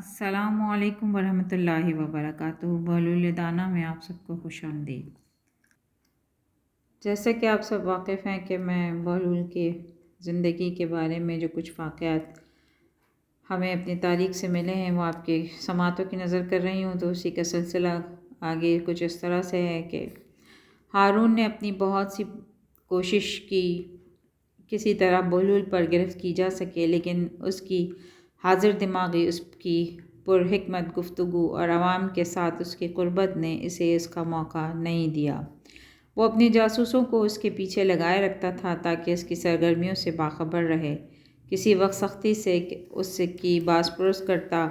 السلام علیکم ورحمۃ اللہ وبرکاتہ۔ بحلول دانہ میں آپ سب کو خوش آمدید۔ جیسا کہ آپ سب واقف ہیں کہ میں بحلول کے زندگی کے بارے میں جو کچھ واقعات ہمیں اپنی تاریخ سے ملے ہیں وہ آپ کے سماعتوں کی نظر کر رہی ہوں، تو اسی کا سلسلہ آگے کچھ اس طرح سے ہے کہ ہارون نے اپنی بہت سی کوشش کی کسی طرح بحلول پر گرفت کی جا سکے، لیکن اس کی حاضر دماغی، اس کی پرحکمت گفتگو اور عوام کے ساتھ اس کی قربت نے اسے اس کا موقع نہیں دیا۔ وہ اپنے جاسوسوں کو اس کے پیچھے لگائے رکھتا تھا تاکہ اس کی سرگرمیوں سے باخبر رہے۔ کسی وقت سختی سے اس کی باز پرس کرتا،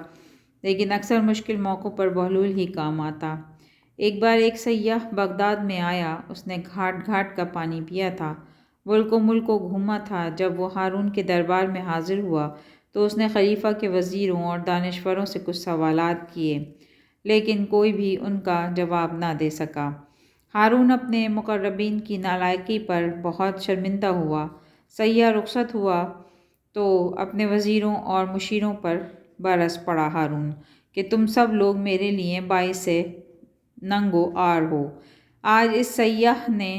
لیکن اکثر مشکل موقعوں پر بحلول ہی کام آتا۔ ایک بار ایک سیاح بغداد میں آیا، اس نے گھاٹ گھاٹ کا پانی پیا تھا، ملک و گھوما تھا۔ جب وہ ہارون کے دربار میں حاضر ہوا تو اس نے خلیفہ کے وزیروں اور دانشوروں سے کچھ سوالات کیے، لیکن کوئی بھی ان کا جواب نہ دے سکا۔ ہارون اپنے مقربین کی نالائقی پر بہت شرمندہ ہوا۔ سیاح رخصت ہوا تو اپنے وزیروں اور مشیروں پر برس پڑا ہارون کہ تم سب لوگ میرے لیے باعث ننگ و عار ہو۔ آج اس سیاح نے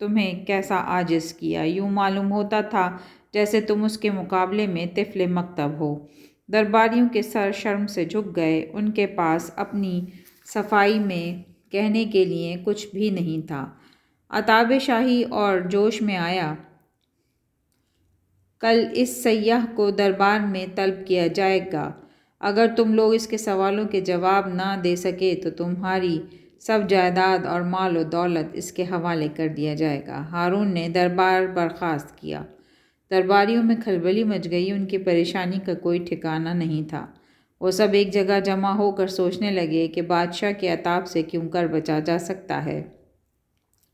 تمہیں کیسا عاجز کیا، یوں معلوم ہوتا تھا جیسے تم اس کے مقابلے میں طفل مکتب ہو۔ درباریوں کے سر شرم سے جھک گئے، ان کے پاس اپنی صفائی میں کہنے کے لیے کچھ بھی نہیں تھا۔ عتاب شاہی اور جوش میں آیا، کل اس سیاح کو دربار میں طلب کیا جائے گا۔ اگر تم لوگ اس کے سوالوں کے جواب نہ دے سکے تو تمہاری سب جائیداد اور مال و دولت اس کے حوالے کر دیا جائے گا۔ ہارون نے دربار برخاست کیا۔ درباریوں میں کھلبلی مچ گئی، ان کی پریشانی کا کوئی ٹھکانہ نہیں تھا۔ وہ سب ایک جگہ جمع ہو کر سوچنے لگے کہ بادشاہ کے عتاب سے کیوں کر بچا جا سکتا ہے۔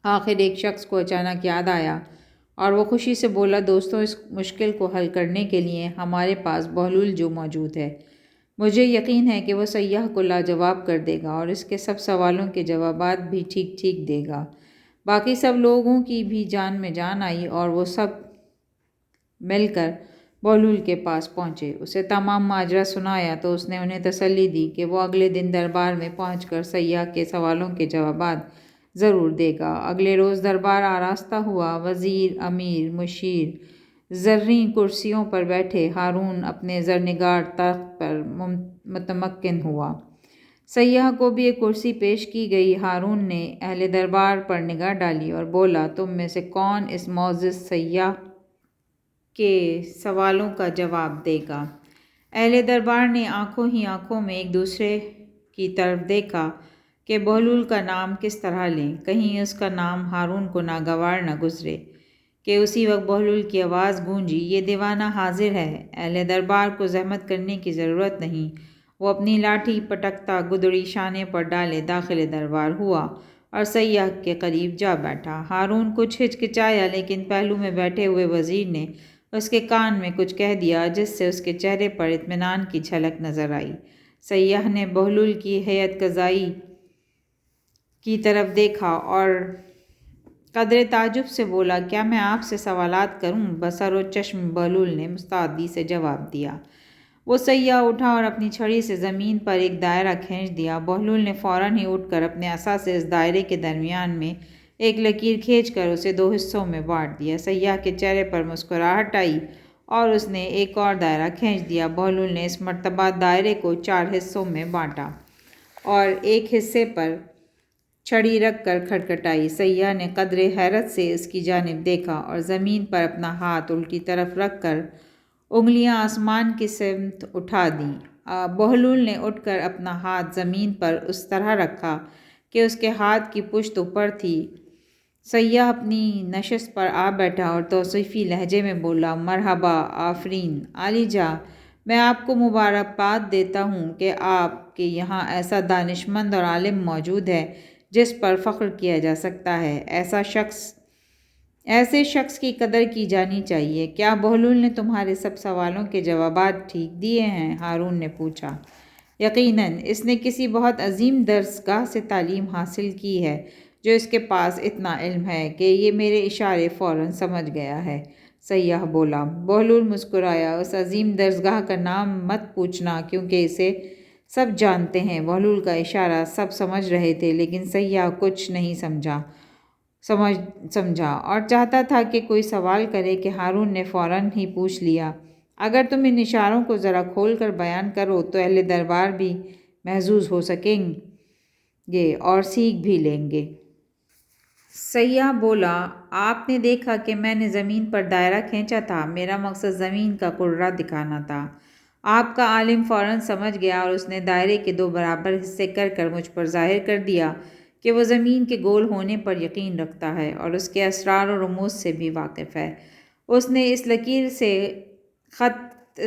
آخر ایک شخص کو اچانک یاد آیا اور وہ خوشی سے بولا، دوستو، اس مشکل کو حل کرنے کے لیے ہمارے پاس بحلول جو موجود ہے، مجھے یقین ہے کہ وہ سیاح کو لاجواب کر دے گا اور اس کے سب سوالوں کے جوابات بھی ٹھیک ٹھیک دے گا۔ باقی سب لوگوں کی بھی جان میں جان آئی اور وہ سب مل کر بحلول کے پاس پہنچے۔ اسے تمام ماجرا سنایا تو اس نے انہیں تسلی دی کہ وہ اگلے دن دربار میں پہنچ کر سیاح کے سوالوں کے جوابات ضرور دے گا۔ اگلے روز دربار آراستہ ہوا، وزیر، امیر، مشیر زریں کرسیوں پر بیٹھے، ہارون اپنے زرنگار تخت پر متمکن ہوا۔ سیاح کو بھی ایک کرسی پیش کی گئی۔ ہارون نے اہل دربار پر نگاہ ڈالی اور بولا، تم میں سے کون اس معزز سیاح کے سوالوں کا جواب دے گا؟ اہل دربار نے آنکھوں ہی آنکھوں میں ایک دوسرے کی طرف دیکھا کہ بحلول کا نام کس طرح لیں، کہیں اس کا نام ہارون کو ناگوار نہ گزرے کہ اسی وقت بحلول کی آواز گونجی، یہ دیوانہ حاضر ہے۔ اہل دربار کو زحمت کرنے کی ضرورت نہیں، وہ اپنی لاٹھی پٹکتا گدڑی شانے پر ڈالے داخل دربار ہوا اور سیاح کے قریب جا بیٹھا۔ ہارون کچھ ہچکچایا، لیکن پہلو میں بیٹھے ہوئے وزیر نے اس کے کان میں کچھ کہہ دیا جس سے اس کے چہرے پر اطمینان کی جھلک نظر آئی۔ سیاح نے بحلول کی ہیئت قضائی کی طرف دیکھا اور قدر تعجب سے بولا، کیا میں آپ سے سوالات کروں؟ بسر و چشم بحلول نے مستعدی سے جواب دیا۔ وہ سیاح اٹھا اور اپنی چھڑی سے زمین پر ایک دائرہ کھینچ دیا۔ بحلول نے فوراً ہی اٹھ کر اپنے عصا سے اس دائرے کے درمیان میں ایک لکیر کھینچ کر اسے دو حصوں میں بانٹ دیا۔ سیاح کے چہرے پر مسکراہٹ آئی اور اس نے ایک اور دائرہ کھینچ دیا۔ بحلول نے اس مرتبہ دائرے کو 4 حصوں میں بانٹا اور ایک حصے پر چھڑی رکھ کر کھٹکھٹائی۔ سیاح نے قدر حیرت سے اس کی جانب دیکھا اور زمین پر اپنا ہاتھ الٹی طرف رکھ کر انگلیاں آسمان کی سمت اٹھا دیں۔ بحلول نے اٹھ کر اپنا ہاتھ زمین پر اس طرح رکھا کہ اس کے ہاتھ کی پشت اوپر تھی۔ سیاح اپنی نشست پر آ بیٹھا اور توصیفی لہجے میں بولا، مرحبا، آفرین، عالی جاں، میں آپ کو مبارکباد دیتا ہوں کہ آپ کے یہاں ایسا دانشمند اور عالم موجود ہے جس پر فخر کیا جا سکتا ہے۔ ایسے شخص کی قدر کی جانی چاہیے۔ کیا بحلول نے تمہارے سب سوالوں کے جوابات ٹھیک دیے ہیں؟ ہارون نے پوچھا۔ یقیناً، اس نے کسی بہت عظیم درسگاہ سے تعلیم حاصل کی ہے جو اس کے پاس اتنا علم ہے کہ یہ میرے اشارے فوراً سمجھ گیا ہے۔ سیاح بولا۔ بہلول مسکرایا۔ اس عظیم درسگاہ کا نام مت پوچھنا کیونکہ اسے سب جانتے ہیں۔ بہلول کا اشارہ سب سمجھ رہے تھے لیکن سیاح کچھ نہیں سمجھا اور چاہتا تھا کہ کوئی سوال کرے کہ ہارون نے فوراً ہی پوچھ لیا، اگر تم ان اشاروں کو ذرا کھول کر بیان کرو تو اہل دربار بھی محظوظ ہو سکیں گے اور سیکھ بھی لیں گے۔ سیاح بولا، آپ نے دیکھا کہ میں نے زمین پر دائرہ کھینچا تھا، میرا مقصد زمین کا کرہ دکھانا تھا۔ آپ کا عالم فوراً سمجھ گیا اور اس نے دائرے کے 2 برابر حصے کر کر مجھ پر ظاہر کر دیا کہ وہ زمین کے گول ہونے پر یقین رکھتا ہے اور اس کے اسرار و رموز سے بھی واقف ہے۔ اس نے اس لکیر سے خط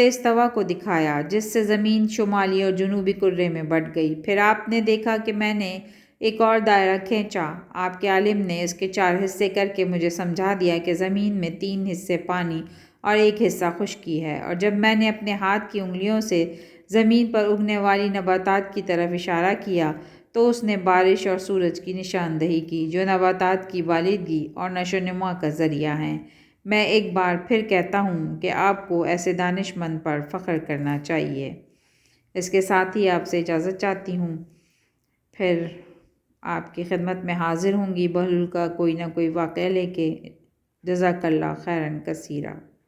استوا کو دکھایا جس سے زمین شمالی اور جنوبی کرے میں بٹ گئی۔ پھر آپ نے دیکھا کہ میں نے ایک اور دائرہ کھینچا۔ آپ کے عالم نے اس کے 4 حصے کر کے مجھے سمجھا دیا کہ زمین میں 3 حصے پانی اور 1 حصہ خشکی ہے، اور جب میں نے اپنے ہاتھ کی انگلیوں سے زمین پر اگنے والی نباتات کی طرف اشارہ کیا تو اس نے بارش اور سورج کی نشاندہی کی جو نباتات کی بالندگی اور نشو و نما کا ذریعہ ہیں۔ میں ایک بار پھر کہتا ہوں کہ آپ کو ایسے دانش مند پر فخر کرنا چاہیے۔ اس کے ساتھ ہی آپ سے اجازت چاہتی ہوں، پھر آپ کی خدمت میں حاضر ہوں گی بہلول کا کوئی نہ کوئی واقعہ لے کے۔ جزاک اللہ خیراً کثیرا۔